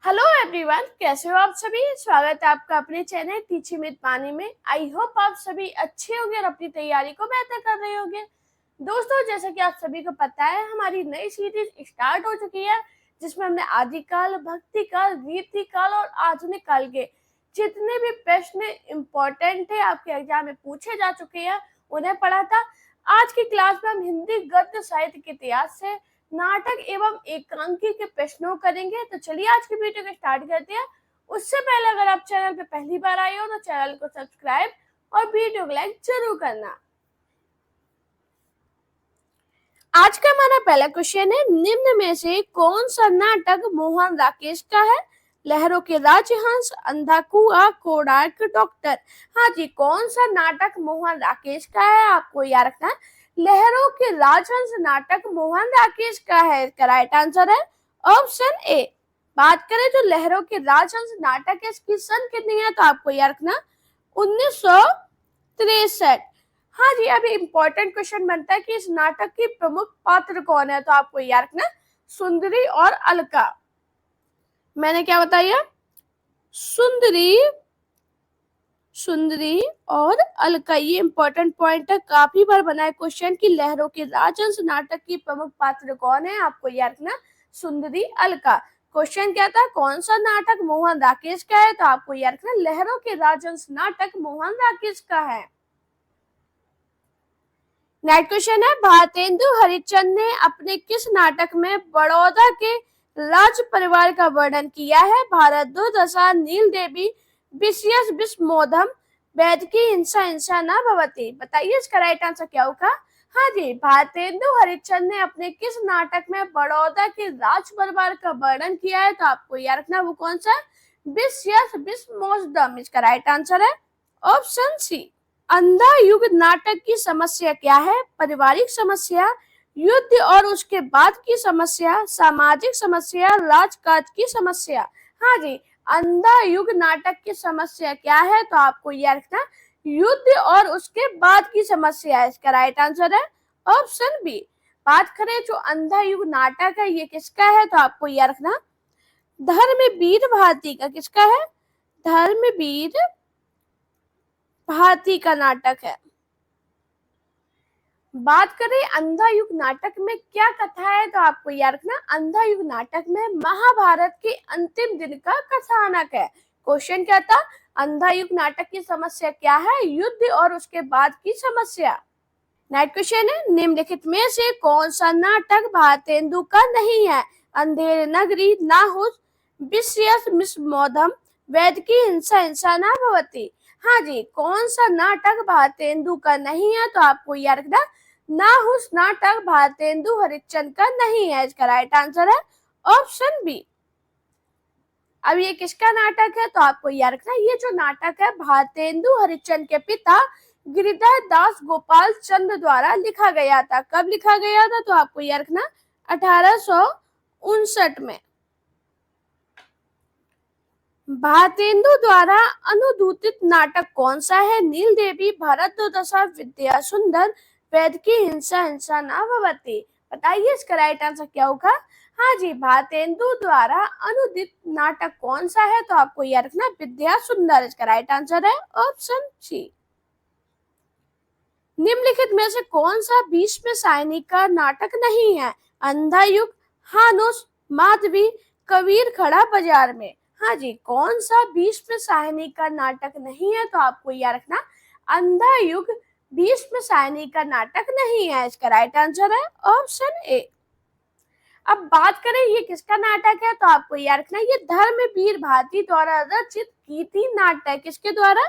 Hello everyone, कैसे हो आप सभी। स्वागत है आपका अपने चैनल टीचिंग विद पानी में। आई होप आप सभी अच्छे होंगे और अपनी तैयारी को बेहतर कर रहे होंगे। दोस्तों, जैसा कि आप सभी को पता है, हमारी नई सीरीज स्टार्ट हो चुकी है जिसमें हमने आदिकाल, भक्ति काल, रीति काल और आधुनिक काल के जितने भी प्रश्न इम्पोर्टेंट है आपके एग्जाम में पूछे जा चुके हैं उन्हें पढ़ा था। आज की क्लास में हम हिंदी गद्य साहित्य के इतिहास से नाटक एवं एकांकी के प्रश्नों करेंगे। तो चलिए आज की वीडियो को स्टार्ट करते हैं। उससे पहले अगर आप चैनल पे पहली बार आए हो तो चैनल को सब्सक्राइब और वीडियो को लाइक जरूर करना। आज का हमारा पहला क्वेश्चन है, निम्न में से कौन सा नाटक मोहन राकेश का है। लहरों के राजहंस, अंधा कुआ, कोणार्क, डॉक्टर। हाँ जी, कौन सा नाटक मोहन राकेश का है, आपको याद रखना है। लहरों के राजहंस नाटक मोहन राकेश का है। इसका राइट आंसर है ऑप्शन ए। बात करें जो लहरों के राजहंस नाटक है, इसकी सन कितनी है, तो आपको याद रखना 1963। हाँ जी, अभी इम्पोर्टेंट क्वेश्चन बनता है कि इस नाटक की प्रमुख पात्र कौन है, तो आपको याद रखना सुंदरी और अलका। मैंने क्या बताया, सुंदरी और अलका। ये इंपॉर्टेंट पॉइंट है, काफी बार बना है क्वेश्चन कि लहरों के राजहंस नाटक की प्रमुख पात्र कौन है, आपको याद रखना सुंदरी, अलका। क्वेश्चन क्या था, कौन सा नाटक मोहन राकेश का है, तो आपको याद रखना लहरों के राजहंस नाटक मोहन राकेश का है। नेक्स्ट क्वेश्चन है, भारतेंदु हरिश्चंद्र ने अपने किस नाटक में बड़ौदा के राज परिवार का वर्णन किया है। भारत दुर्दशा, नील देवी, विषयस विस्मोधम, वैद की हिंसा हिंसा न भवती। बताइए इसका राइट आंसर क्या होगा। हाँ जी, भारतेंदु हरिश्चंद्र ने अपने किस नाटक में बड़ौदा के राज परिवार का वर्णन किया है, तो आपको याद रखना वो कौन सा, विषयस विस्मोधम। इसका राइट आंसर है ऑप्शन सी। अंधा युग नाटक की समस्या क्या है। पारिवारिक समस्या, युद्ध और उसके बाद की समस्या, सामाजिक समस्या, राजकाज की समस्या। हाँ जी, अंधा युग नाटक की समस्या क्या है, तो आपको याद रखना युद्ध और उसके बाद की समस्या है। इसका राइट आंसर है ऑप्शन बी। बात करें जो अंधा युग नाटक है ये किसका है, तो आपको याद रखना धर्मवीर भारती का। किसका है, धर्मवीर भारती का नाटक है। बात करें अंधा युग नाटक में क्या कथा है, तो आपको याद रखना अंधा युग नाटक में महाभारत के अंतिम दिन का कथानक है। क्वेश्चन क्या था, अंधा युग नाटक की समस्या क्या है, युद्ध और उसके बाद की समस्या। नेक्स्ट क्वेश्चन है, निम्नलिखित में से कौन सा नाटक भारतेंदु का नहीं है। अंधेर नगरी, नाहुस, विषयस विस्मोधम, वैद की हिंसा हिंसा न भवती। हाँ जी, कौन सा नाटक भारतेंदु का नहीं है, तो आपको याद रखना नाहुस नाटक भारतेंदु हरिश्चंद्र का नहीं है। इसका राइट आंसर है ऑप्शन बी। अब ये किसका नाटक है, तो आपको याद रखना ये जो नाटक है भारतेंदु हरिश्चंद्र के पिता गिरिधर दास गोपाल चंद्र द्वारा लिखा गया था। कब लिखा गया था, तो आपको याद रखना 1859 में। भारतेंदु द्वारा अनुदूतित नाटक कौन सा है। नील देवी, भारत दुर्दशा, विद्या सुंदर, वैद की हिंसा हिंसा न भवती। बताइए इसका राइट आंसर क्या होगा। हाँ जी, भारतेंदु द्वारा अनुदित नाटक कौन सा है, तो आपको याद रखना विद्या सुंदर। इसका राइट आंसर है ऑप्शन सी। निम्नलिखित में से कौन सा भीष्म सायनी का नाटक नहीं है। अंधा युग, हानुस, माधवी, कबीर खड़ा बाजार में। हाँ जी, कौन सा भीष्म सायनी का नाटक नहीं है, तो आपको याद रखना अंधा युग भीष्म सायनी का नाटक नहीं है। इसका राइट आंसर है ऑप्शन ए। अब बात करें ये किसका नाटक है, तो आपको याद रखना ये धर्मवीर भारती द्वारा रचित कीर्ति नाटक। किसके द्वारा,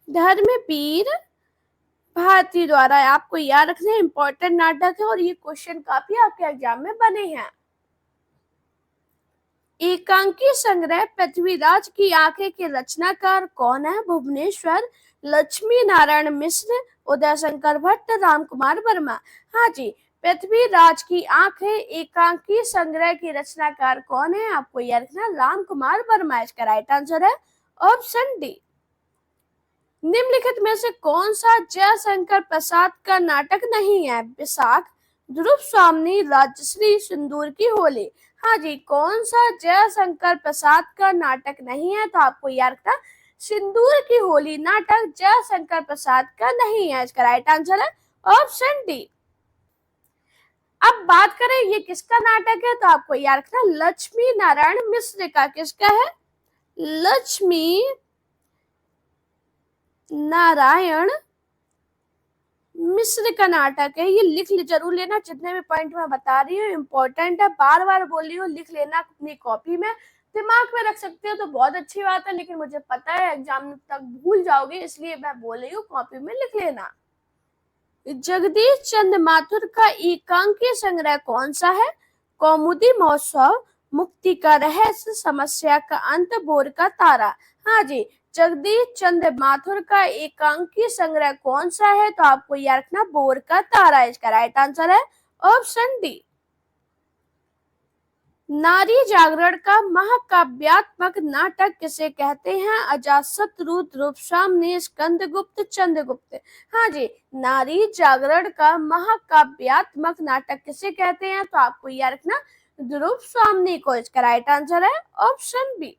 धर्मवीर भारती द्वारा। आपको याद रखना इंपॉर्टेंट नाटक है और ये क्वेश्चन काफी आपके एग्जाम में बने हैं। एकांकी संग्रह पृथ्वीराज की आंखें के रचनाकार कौन है। भुवनेश्वर, लक्ष्मी नारायण मिश्र, उदय शंकर भट्ट, राम कुमार वर्मा। हाँ जी, पृथ्वीराज की आंखें एकांकी संग्रह के रचनाकार कौन है, आपको याद रखना राम कुमार वर्मा। इसका राइट आंसर है ऑप्शन डी। निम्नलिखित में से कौन सा जयशंकर प्रसाद का नाटक नहीं है। विशाख, ध्रुव स्वामी, राजश्री, सिंदूर की होली। हाँ जी, कौन सा जयशंकर प्रसाद का नाटक नहीं है? तो आपको याद रखना सिंदूर की होली नाटक जयशंकर प्रसाद का नहीं है। इसका राइट आंसर है ऑप्शन डी। अब बात करें ये किसका नाटक है? तो आपको याद रखना लक्ष्मी नारायण मिश्र का। किसका है? लक्ष्मी नारायण मिस्र का नाटक है। ये लिख जरूर लेना, जितने भी पॉइंट मैं बता रही हूँ इंपॉर्टेंट है, बार बार बोल रही हूँ, लिख लेना अपनी कॉपी में, दिमाग में रख सकते हो तो बहुत अच्छी बात है, लेकिन मुझे पता है एग्जाम तक भूल जाओगे, इसलिए मैं बोल रही हूँ कॉपी में लिख लेना। जगदीश चंद्र माथुर का एकांकीय संग्रह कौन सा है? कौमुदी महोत्सव, मुक्ति का रहस्य, समस्या का अंत, बोर का तारा। हाँ जी, जगदीश चंद्र माथुर का एकांकीय संग्रह कौन सा है? तो आपको याद रखना बोर का तारा। इसका राइट आंसर है ऑप्शन डी। नारी जागरण का महाकाव्यात्मक नाटक किसे कहते हैं? अजातशत्रु, द्रुपदसाम्नी, स्कंदगुप्त, चंद्रगुप्त। हाँ जी, नारी जागरण का महाकाव्यात्मक नाटक किसे कहते हैं? तो आपको याद रखना द्रुपदसाम्नी को। इसका राइट आंसर है ऑप्शन बी।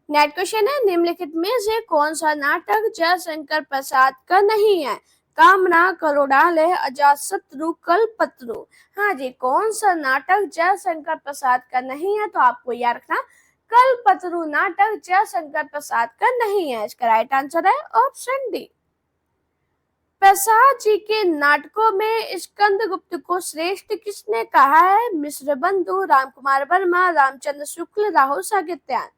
नेक्स्ट क्वेश्चन है निम्नलिखित में से कौन सा नाटक जयशंकर प्रसाद का नहीं है? कामना, करोड़ालय, अजातशत्रु, कल्पतरु। हाँ जी, कौन सा नाटक जयशंकर प्रसाद का नहीं है? तो आपको याद रखना कल्पतरु नाटक जयशंकर प्रसाद का नहीं है। इसका राइट आंसर है ऑप्शन डी। प्रसाद जी के नाटकों में स्कंदगुप्त को श्रेष्ठ किसने कहा है? मिश्र बंधु, रामकुमार वर्मा, रामचंद्र शुक्ल, राहुल सागित्यायन।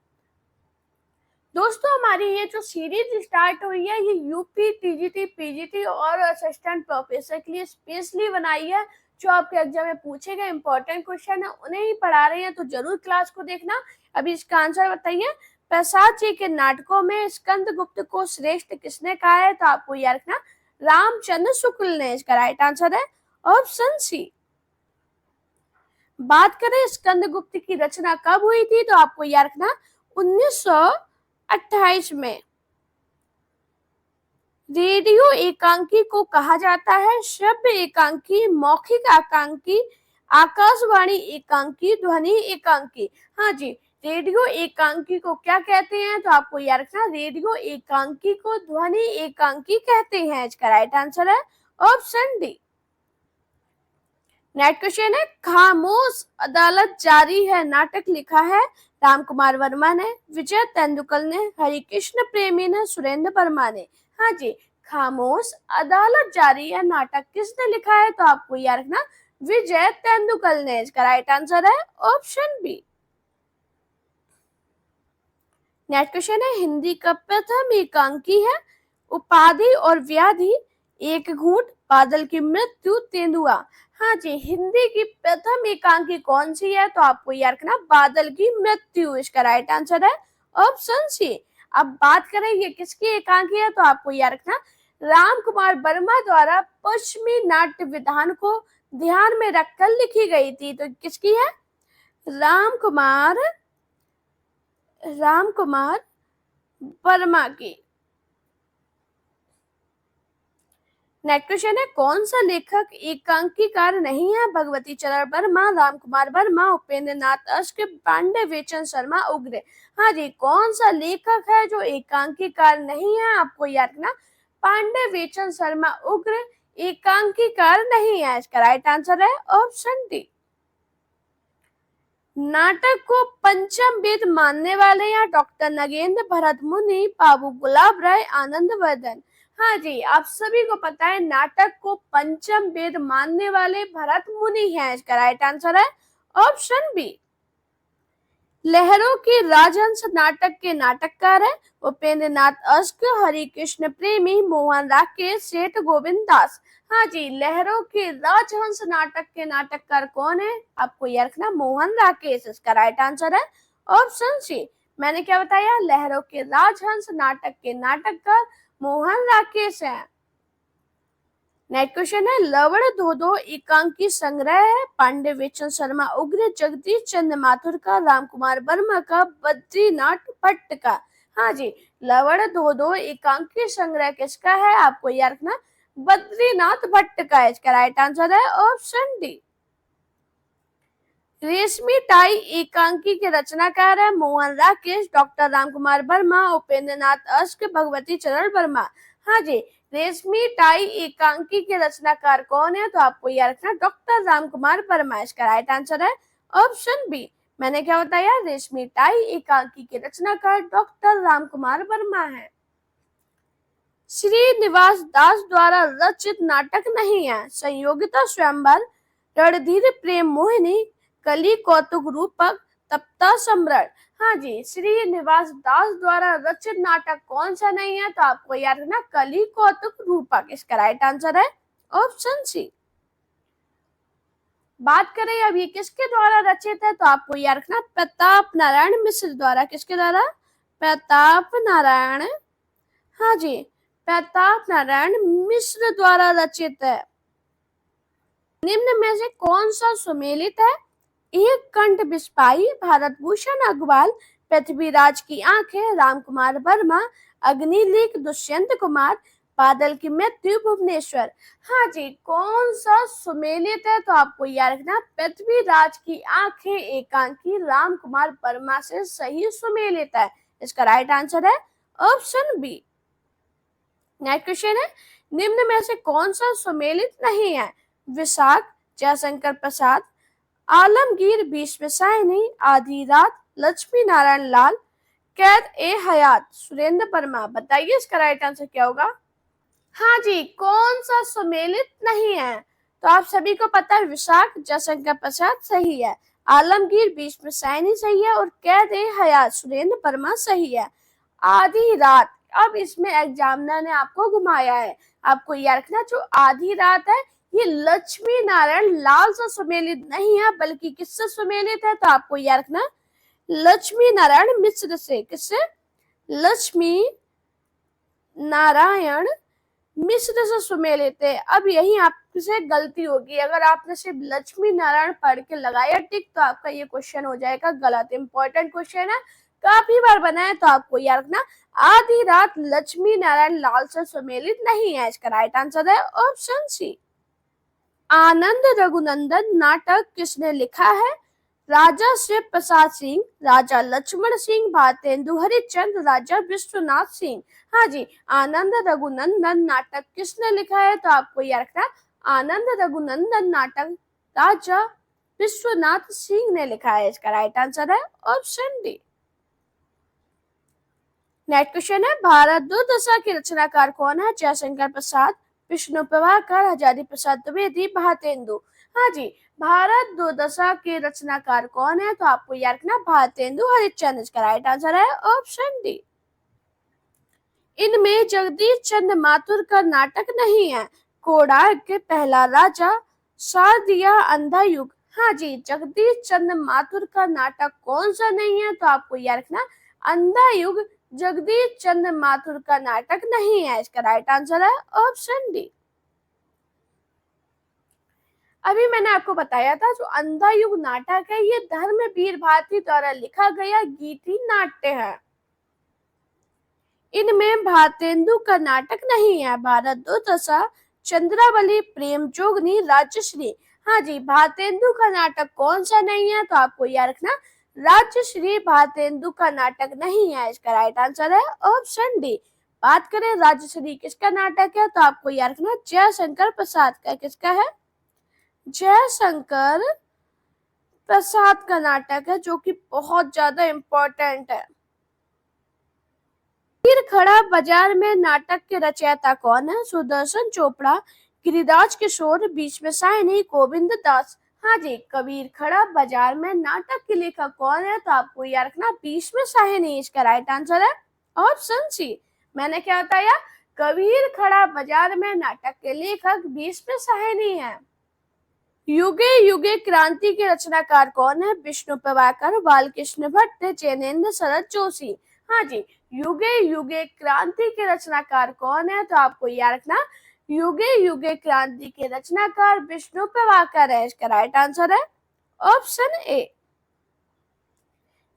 दोस्तों, हमारी ये जो सीरीज स्टार्ट हुई है ये यूपी, टीजीटी, पीजीटी और असिस्टेंट प्रोफेसर के लिए स्पेशली बनाई है। जो आपके एग्जाम में पूछे गए इंपॉर्टेंट क्वेश्चन है उन्हें ही पढ़ा रहे हैं, तो जरूर क्लास को देखना। अभी इसका आंसर बताइए, प्रसाद जी के नाटकों में स्कंदगुप्त को श्रेष्ठ किसने कहा है? तो आपको याद रखना रामचंद्र शुक्ल ने। इसका राइट आंसर है ऑप्शन सी। बात करें स्कंदगुप्त की रचना कब हुई थी? तो आपको याद रखना 1928 में। रेडियो एकांकी को कहा जाता है श्रव्य एकांकी, मौखिक एकांकी, आकाशवाणी एकांकी, ध्वनि एकांकी। हाँ जी, रेडियो एकांकी को क्या कहते हैं? तो आपको याद रखना रेडियो एकांकी को ध्वनि एकांकी कहते हैं। इसका राइट आंसर है ऑप्शन डी। नेक्स्ट क्वेश्चन है खामोश अदालत जारी है नाटक लिखा है रामकुमार वर्मा ने, विजय तेंदुलकर ने, हरिकृष्ण प्रेमी ने, सुरेंद्र वर्मा ने। हाँ जी, खामोश अदालत जारी है नाटक किसने लिखा है? तो आपको याद रखना विजय तेंदुलकर ने। इसका राइट आंसर है ऑप्शन बी। नेक्स्ट क्वेश्चन है हिंदी का प्रथम एकांकी है उपाधि और व्याधि, एक घूंट, बादल की मृत्यु, तेंदुआ। हाँ जी, हिंदी की प्रथम एकांकी कौन सी है? तो आपको याद रखना बादल की मृत्यु। इसका राइट आंसर है ऑप्शन सी। अब बात करें ये किसकी एकांकी है? तो आपको याद रखना रामकुमार वर्मा द्वारा पश्चिमी नाट्य विधान को ध्यान में रखकर लिखी गई थी। तो किसकी है? रामकुमार वर्मा की। नेक्स्ट क्वेश्चन है कौन सा लेखक एकांकीकार नहीं है? भगवती चरण वर्मा, रामकुमार वर्मा, उपेंद्र नाथ अश्क, पांडे वेचन शर्मा, उग्र। हाँ जी, कौन सा लेखक है जो एकांकीकार नहीं है? आपको याद रखना पांडे वेचन शर्मा उग्र एकांकीकार नहीं है। इसका राइट आंसर है ऑप्शन डी। नाटक को पंचम वेद मानने वाले या डॉक्टर नगेंद्र भरत मुनि, बाबू गुलाब राय, आनंद वर्धन। हाँ जी, आप सभी को पता है नाटक को पंचम वेद मानने वाले भरत मुनि हैं। इसका राइट आंसर है ऑप्शन बी। लहरों के राजहंस नाटक के नाटककार है उपेंद्र नाथ अश्क, हरिकृष्ण प्रेमी, मोहन राकेश, सेठ गोविंद दास। हाँ जी, लहरों के राजहंस नाटक के नाटककार कौन है? आपको याद रखना मोहन राकेश। इसका राइट आंसर है ऑप्शन सी। मैंने क्या बताया? लहरों के राजहंस नाटक के नाटककार मोहन राकेश है। नेक्स्ट क्वेश्चन है लवण दो दो एकांकी संग्रह है पांडे वेचन शर्मा उग्र, जगदीश चंद्र माथुर का, रामकुमार वर्मा का, बद्रीनाथ भट्ट का। हाँ जी, लवण दो दो एकांकी संग्रह किसका है? आपको याद रखना बद्रीनाथ भट्ट का। इसका राइट आंसर है ऑप्शन डी। रेशमी टाई एकांकी के रचनाकार है मोहन राकेश, डॉक्टर रामकुमार वर्मा, उपेंद्र नाथ अश्क, भगवती चरण वर्मा। हाँ जी, रेशमी टाई एकांकी के रचनाकार कौन है? तो आपको याद रखना डॉक्टर रामकुमार वर्मा। इसका राइट आंसर है ऑप्शन बी। मैंने क्या बताया? रेशमी टाई एकांकी के रचनाकार डॉक्टर रामकुमार वर्मा है। श्रीनिवास दास द्वारा रचित नाटक नहीं है? संयोगिता स्वयंवर, रणधीर प्रेम मोहिनी, कली कौतुक रूपक, तप्ता सम्राट। हाँ जी, श्रीनिवास दास द्वारा रचित नाटक कौन सा नहीं है? तो आपको याद रखना कली कौतुक रूपक। इसका राइट आंसर है ऑप्शन सी। बात करें अब ये किसके द्वारा रचित है? तो आपको याद रखना प्रताप नारायण मिश्र द्वारा। किसके द्वारा? प्रताप नारायण, हाँ जी, प्रताप नारायण मिश्र द्वारा रचित है। निम्न में से कौन सा सुमेलित है? एक कंठ बिस्पाई, भारत भूषण अग्रवाल, पृथ्वीराज की आंखें, रामकुमार वर्मा, अग्निलेख दुष्यंत कुमार, बादल की मृत्यु भुवनेश्वर। हाँ जी, कौन सा सुमेलित है? तो आपको याद रखना पृथ्वीराज की आंखें एकांकी रामकुमार वर्मा से सही सुमेलित है। इसका राइट आंसर है ऑप्शन बी। नेक्स्ट क्वेश्चन है, निम्न में से कौन सा सुमेलित नहीं है? विशाख, जयशंकर प्रसाद, आलमगीर भीष्म साहनी, आधी रात, लक्ष्मी नारायण लाल, कैद ए हयात, सुरेंद्र वर्मा। बताइए इसका राइट आंसर क्या होगा? हाँ जी, कौन सा सुमेलित नहीं है? तो आप सभी को पता है विशाख, जयशंकर प्रसाद सही है, आलमगीर भीष्म साहनी सही है और कैद ए हयात सुरेंद्र वर्मा सही है। आधी रात, अब इसमें एग्जामिनर ने आपको घुमाया है। आपको याद रखना जो आधी रात है ये लक्ष्मी नारायण लाल से सुमेलित नहीं है बल्कि किससे सुमेलित है? तो आपको याद रखना लक्ष्मी नारायण मिश्र से। किससे? लक्ष्मी नारायण मिश्र से सुमेलित है। अब यही आपसे गलती होगी, अगर आपने सिर्फ लक्ष्मी नारायण पढ़ के लगाया टिक तो आपका ये क्वेश्चन हो जाएगा गलत। इंपॉर्टेंट क्वेश्चन है, काफी बार बना है, तो आपको याद रखना आधी रात लक्ष्मी नारायण लाल से सुमेलित नहीं है। इसका राइट आंसर है ऑप्शन सी। आनंद रघुनंदन नाटक किसने लिखा है? राजा शिव प्रसाद सिंह, राजा लक्ष्मण सिंह, भारतेंदु हरिश्चंद्र, राजा विश्वनाथ सिंह। हाँ जी, आनंद रघुनंदन नाटक किसने लिखा है? तो आपको याद रखना आनंद रघुनंदन नाटक राजा विश्वनाथ सिंह ने लिखा है। इसका राइट आंसर है ऑप्शन डी। नेक्स्ट क्वेश्चन है, भारत दुर्दशा के रचनाकार कौन है? जयशंकर प्रसाद, विष्णु प्रभाकर, हजारी प्रसाद द्विवेदी, भारतेंदु। हाँ जी, भारत दुर्दशा के रचनाकार कौन है? तो आपको याद रखना भारतेंदु हरिश्चंद्र। इसका राइट आंसर है ऑप्शन डी। इनमें जगदीश चंद्र माथुर का नाटक नहीं है? कोणार्क के पहला राजा, शारदिया, अंधा युग। हाँ जी, जगदीश चंद्र माथुर का नाटक कौन सा नहीं है? तो आपको याद रखना अंधा युग जगदीश चंद्र माथुर का नाटक नहीं है। इसका राइट आंसर है ऑप्शन डी। अभी मैंने आपको बताया था जो अंधा युग नाटक है ये धर्मवीर भारती द्वारा लिखा गया गीति नाट्य है। इनमें भारतेंदु का नाटक नहीं है। भारत दुर्दशा, चंद्रावली, प्रेम जोगनी, राज्यश्री। हाँ जी, भारतेंदु का नाटक कौन सा नहीं है? तो आपको याद रखना राज्यश्री भारतेंदु का नाटक नहीं है। इसका राइट आंसर है ऑप्शन डी। बात करें राज्यश्री किसका नाटक है? तो आपको याद रखना जयशंकर प्रसाद का। किसका है? जयशंकर प्रसाद का नाटक है जो कि बहुत ज्यादा इंपॉर्टेंट है। फिर खड़ा बाजार में नाटक के रचयिता कौन है? सुदर्शन चोपड़ा, गिरिराज किशोर, भीष्म साहनी, गोविंद दास। हाँ जी, कबीर खड़ा बाजार में नाटक के लेखक कौन है? तो आपको याद रखना भीष्म साहनी। इसका राइट आंसर है ऑप्शन सी। मैंने क्या बताया? कबीर खड़ा बाजार में नाटक के लेखक भीष्म साहनी है। युगे युगे क्रांति के रचनाकार कौन है? विष्णु प्रभाकर, बालकृष्ण भट्ट, जैनेन्द्र शरद जोशी। हाँ जी, युगे युगे क्रांति के रचनाकार कौन है? तो आपको याद रखना युगे युगे क्रांति के रचनाकार विष्णु प्रभाकर है। इसका राइट आंसर है ऑप्शन ए।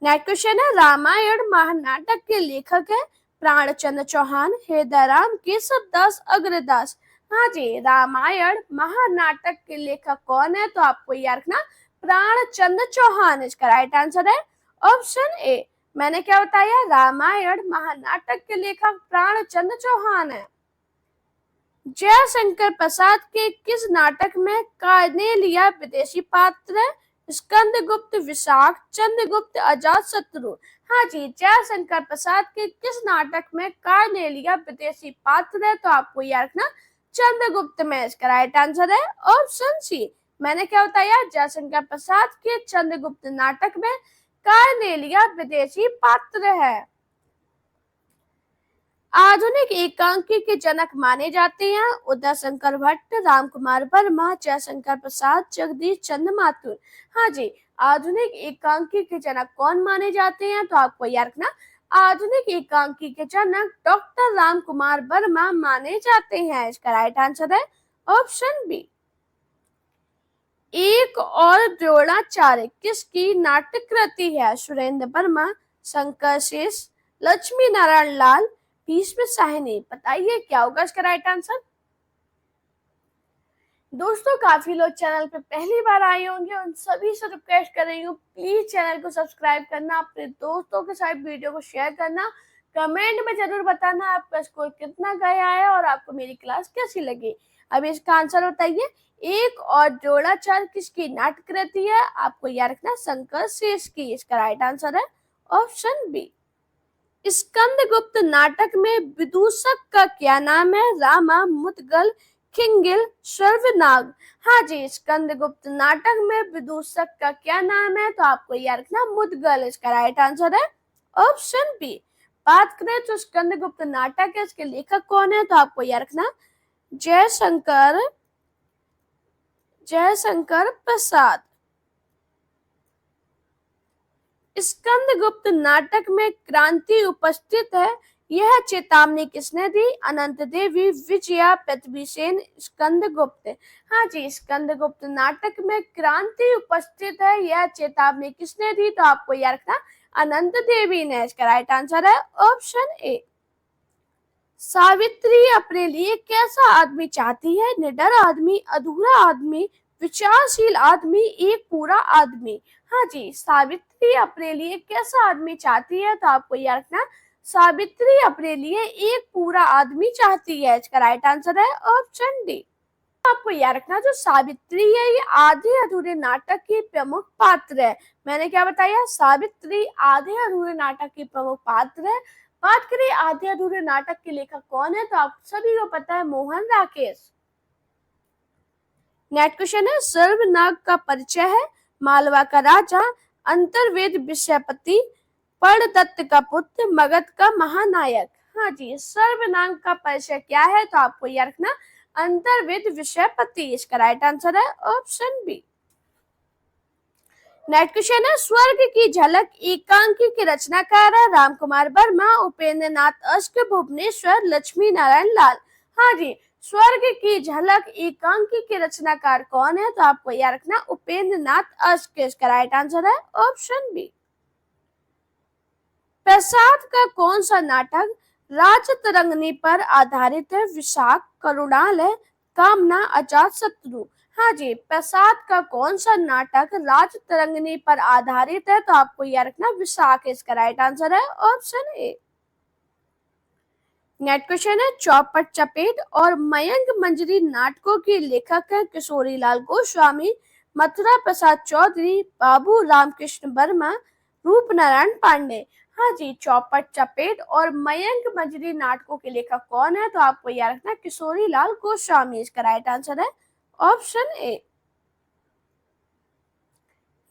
नेक्स्ट क्वेश्चन है, रामायण महानाटक के लेखक है प्राणचंद्र चौहान, हृदयराम, केशव दास, अग्रदास। हाँ जी, रामायण महानाटक के लेखक कौन है? तो आपको याद रखना प्राणचंद्र चौहान इसका राइट आंसर है ऑप्शन ए। मैंने क्या बताया, रामायण महानाटक के लेखक प्राणचंद्र चौहान है। जयशंकर प्रसाद के किस नाटक में कार्नेलिया विदेशी पात्र है? स्कंदगुप्त, विशाख, चंद्रगुप्त, अजातशत्रु। हाँ जी, जयशंकर प्रसाद के किस नाटक में कार्नेलिया विदेशी पात्र है? तो आपको याद रखना चंद्रगुप्त में इसका राइट आंसर है ऑप्शन सी। मैंने क्या बताया, जयशंकर प्रसाद के चंद्रगुप्त नाटक में कार्नेलिया विदेशी पात्र है। आधुनिक एकांकी के जनक माने जाते हैं उदय शंकर भट्ट, रामकुमार वर्मा, जयशंकर प्रसाद, जगदीश चंद्र माथुर। हाँ जी, आधुनिक एकांकी के जनक कौन माने जाते हैं? तो आपको याद रखना आधुनिक एकांकी के जनक डॉक्टर रामकुमार वर्मा माने जाते हैं। इसका राइट आंसर है ऑप्शन बी। एक और द्रोणाचार्य किसकी नाटक कृति है? सुरेंद्र वर्मा, शंकर शेष, लक्ष्मी नारायण लाल, भीष्म साहनी। बताइए क्या होगा इसका राइट आंसर। दोस्तों, काफी लोग चैनल पे पहली बार आए होंगे, उन सभी से रिक्वेस्ट कर रही हूँ प्लीज चैनल को सब्सक्राइब करना, अपने दोस्तों के साथ वीडियो को शेयर करना, कमेंट में जरूर बताना आपका स्कोर कितना गया है और आपको मेरी क्लास कैसी लगी। अब इसका आंसर बताइए, एक और द्रोणाचार्य किसकी नाटक कृति है? आपको याद रखना शंकर शेष की। इसका राइट आंसर है ऑप्शन बी। स्कंदगुप्त नाटक में विदूषक का क्या नाम है? रामा, मुदगल, खिंगिल, सर्वनाग। हाँ जी, स्कंदगुप्त नाटक में विदूषक का क्या नाम है? तो आपको याद रखना मुदगल। इसका राइट आंसर है ऑप्शन बी। बात करें तो स्कंदगुप्त नाटक है, इसके लेखक कौन है? तो आपको याद रखना जयशंकर प्रसाद। स्कंदगुप्त नाटक में क्रांति उपस्थित है, यह चेतावनी किसने दी? अनंत देवी, विजया, पृथ्वीसेन, स्कंदगुप्त। हाँ जी, स्कंदगुप्त नाटक में क्रांति उपस्थित है, यह चेतावनी किसने दी? तो आपको याद रखना अनंत देवी ने। इसका राइट आंसर है ऑप्शन ए। सावित्री अपने लिए कैसा आदमी चाहती है? निडर आदमी, अधूरा आदमी, विचारशील आदमी, एक पूरा आदमी। हाँ जी, सावित्री अपने लिए कैसा आदमी चाहती है? तो आपको याद रखना सावित्री अपने लिए एक पूरा आदमी चाहती है। इसका राइट आंसर है ऑप्शन डी। आपको याद रखना जो सावित्री है ये आधे अधूरे नाटक की प्रमुख पात्र है। मैंने क्या बताया, सावित्री आधे अधूरे नाटक की प्रमुख पात्र है। बात करें आधे अधूरे नाटक के लेखक कौन है? तो आप सभी को पता है मोहन राकेश। नेक्स्ट क्वेश्चन है, सर्वनाग का परिचय है? मालवा का राजा, अंतर्वेद विषयपति, पर्णदत्त का पुत्र, मगध का महानायक। हाँ जी, सर्वनाग का परिचय क्या है? तो आपको याद रखना अंतर्वेद विषयपति। इसका राइट आंसर है ऑप्शन बी। नेक्स्ट क्वेश्चन है, स्वर्ग की झलक एकांकी के रचनाकार है? रामकुमार वर्मा, उपेंद्र नाथ अश्क, भुवनेश्वर, लक्ष्मी नारायण लाल। हाँ जी, स्वर्ग की झलक एकांकी के रचनाकार कौन है? तो आपको याद रखना उपेंद्र नाथ अश्क। इसका राइट आंसर है ऑप्शन बी। प्रसाद का कौन सा नाटक राजतरंगिणी पर आधारित है? विशाख, करुणालय, कामना, अजातशत्रु। हाँ जी, प्रसाद का कौन सा नाटक राजतरंगिणी पर आधारित है? तो आपको याद रखना विशाख। इसका राइट आंसर है ऑप्शन ए। नेक्स्ट क्वेश्चन है, चौपट चपेट और मयंक मंजरी नाटकों के लेखक है? किशोरी लाल गोस्वामी, मथुरा प्रसाद चौधरी, बाबू रामकृष्ण वर्मा, रूपनारायण पांडे। हाँ जी, चौपट चपेट और मयंक मंजरी नाटकों के लेखक कौन है? तो आपको याद रखना किशोरी लाल गोस्वामी। इसका राइट आंसर है ऑप्शन ए।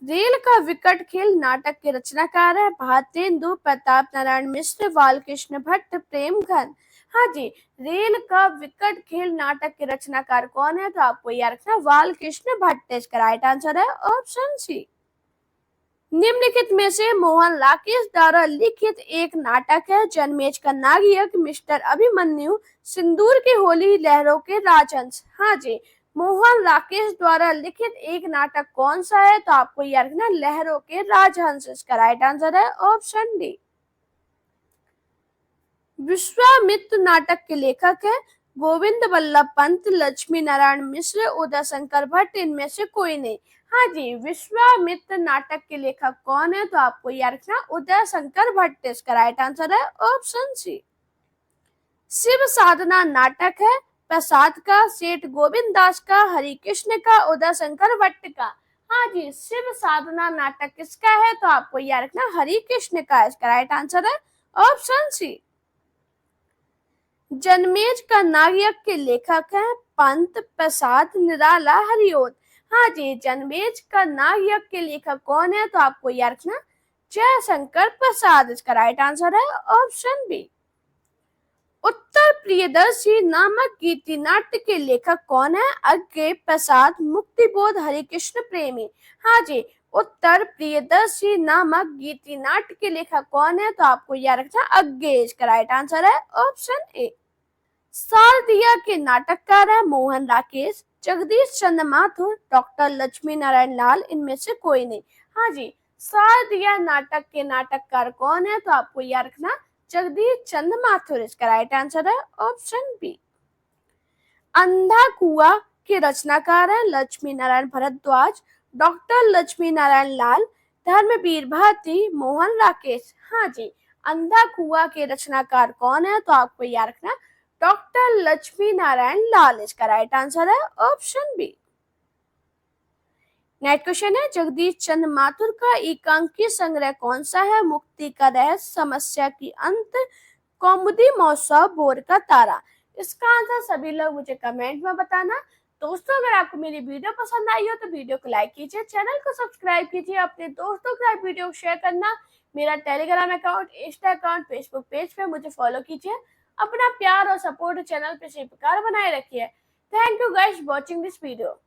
रेल का विकट खेल नाटक के रचनाकार है? भारतेंदु, प्रताप नारायण मिश्र, बालकृष्ण भट्ट, प्रेमघन। हाँ जी, रेल का विकट खेल नाटक के रचनाकार कौन है? तो आपको याद रखना बालकृष्ण भट्ट। इसका राइट आंसर है ऑप्शन सी। निम्नलिखित में से मोहन राकेश द्वारा लिखित एक नाटक है? जनमेज का नागियक, मिस्टर अभिमन्यु, सिंदूर की होली, लहरों के राजहंस। हाँ जी, मोहन राकेश द्वारा लिखित एक नाटक कौन सा है? तो आपको याद रखना लहरों के राजहंस। इसका राइट आंसर है ऑप्शन डी। विश्वामित्र नाटक के लेखक है? गोविंद वल्लभ पंत, लक्ष्मी नारायण मिश्र, उदय शंकर भट्ट, इनमें से कोई नहीं। हाँ जी, विश्वामित्र नाटक के लेखक कौन है? तो आपको याद रखना उदय शंकर भट्ट। इसका राइट आंसर है ऑप्शन सी। शिव साधना नाटक है प्रसाद का, सेठ गोविंद दास का, हरि कृष्ण का, उदय शंकर भट्ट का। हाँ जी, शिव साधना नाटक किसका है? तो आपको याद रखना हरि कृष्ण का। इसका राइट आंसर है ऑप्शन सी। जनमेज का नायक के लेखक हैं पंत, प्रसाद, निराला, हरिओत। हाँ जी, जनमेज का नायक के लेखक कौन है? तो आपको याद रखना जयशंकर प्रसाद। इसका राइट आंसर है ऑप्शन बी। उत्तर प्रियदर्शी नामक गीति नाट्य के लेखक कौन है? अज्ञे, प्रसाद, मुक्तिबोध, हरिकृष्ण प्रेमी। हाँ जी, उत्तर प्रियदर्शी नामक गीति नाट्य के लेखक कौन है? तो आपको याद रखना अज्ञे। इसका राइट आंसर है ऑप्शन ए। शारदिया के नाटककार है मोहन राकेश, जगदीश चंद्र माथुर, डॉक्टर लक्ष्मी नारायण लाल, इनमें से कोई नहीं। हाँ जी, शारदिया नाटक के नाटककार कौन है? तो आपको याद रखना जगदीश चंद्र माथुर। इसका राइट आंसर है ऑप्शन बी। अंधा कुआ के रचनाकार है लक्ष्मी नारायण भारद्वाज, डॉक्टर लक्ष्मी नारायण लाल, धर्मवीर भारती, मोहन राकेश। हाँ जी, अंधा कुआ के रचनाकार कौन है? तो आपको याद रखना डॉक्टर लक्ष्मी नारायण लाल। इसका राइट आंसर है ऑप्शन बी। नेक्स्ट क्वेश्चन है जगदीश चंद्र माथुर का एकांकी संग्रह कौन सा है? मुक्ति का रहस्य, समस्या की अंत, कौमुदी महोत्सव, भोर का तारा। इसका आंसर सभी लोग मुझे कमेंट में बताना। दोस्तों, अगर आपको मेरी वीडियो पसंद आई हो तो वीडियो को लाइक कीजिए, चैनल को सब्सक्राइब कीजिए, अपने दोस्तों के साथ वीडियो को शेयर करना। मेरा Telegram account, Insta account, Facebook page पे मुझे फॉलो कीजिए। अपना प्यार और सपोर्ट चैनल पे इसी प्रकार बनाए रखिए। Thank you guys watching this video.